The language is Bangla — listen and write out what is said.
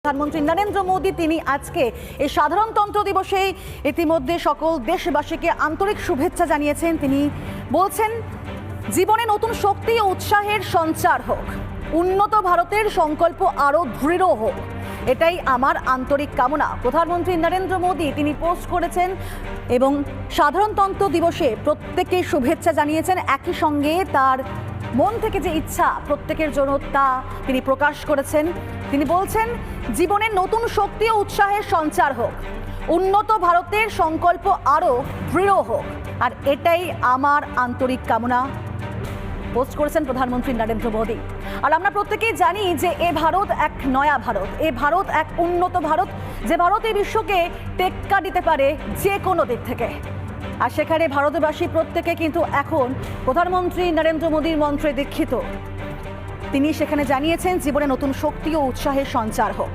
প্রধানমন্ত্রী নরেন্দ্র মোদী তিনি আজকে এই সাধারণতন্ত্র দিবসে ইতিমধ্যে সকল দেশবাসীকে আন্তরিক শুভেচ্ছা জানিয়েছেন। তিনি বলছেন, জীবনে নতুন শক্তি ও উৎসাহের সঞ্চার হোক, উন্নত ভারতের সংকল্প আরও দৃঢ় হোক, এটাই আমার আন্তরিক কামনা। প্রধানমন্ত্রী নরেন্দ্র মোদী তিনি পোস্ট করেছেন এবং সাধারণতন্ত্র দিবসে প্রত্যেককে শুভেচ্ছা জানিয়েছেন। একই সঙ্গে তার মন থেকে যে ইচ্ছা প্রত্যেকের জন্য তা তিনি প্রকাশ করেছেন। তিনি বলছেন, জীবনে নতুন শক্তি ও উৎসাহের সঞ্চার হোক, উন্নত ভারতের সংকল্প আরও দৃঢ় হোক, আর এটাই আমার আন্তরিক কামনা। পোস্ট করেছেন প্রধানমন্ত্রী নরেন্দ্র মোদী। আর আমরা প্রত্যেকেই জানি যে এ ভারত এক নয়া ভারত, এ ভারত এক উন্নত ভারত, যে ভারত এই বিশ্বকে টেক্কা দিতে পারে যে কোনো দিক থেকে। আর সেখানে ভারতবাসী প্রত্যেকে কিন্তু এখন প্রধানমন্ত্রী নরেন্দ্র মোদীর মন্ত্রে দীক্ষিত। তিনি সেখানে জানিয়েছেন, জীবনে নতুন শক্তি ও উৎসাহের সঞ্চার হোক।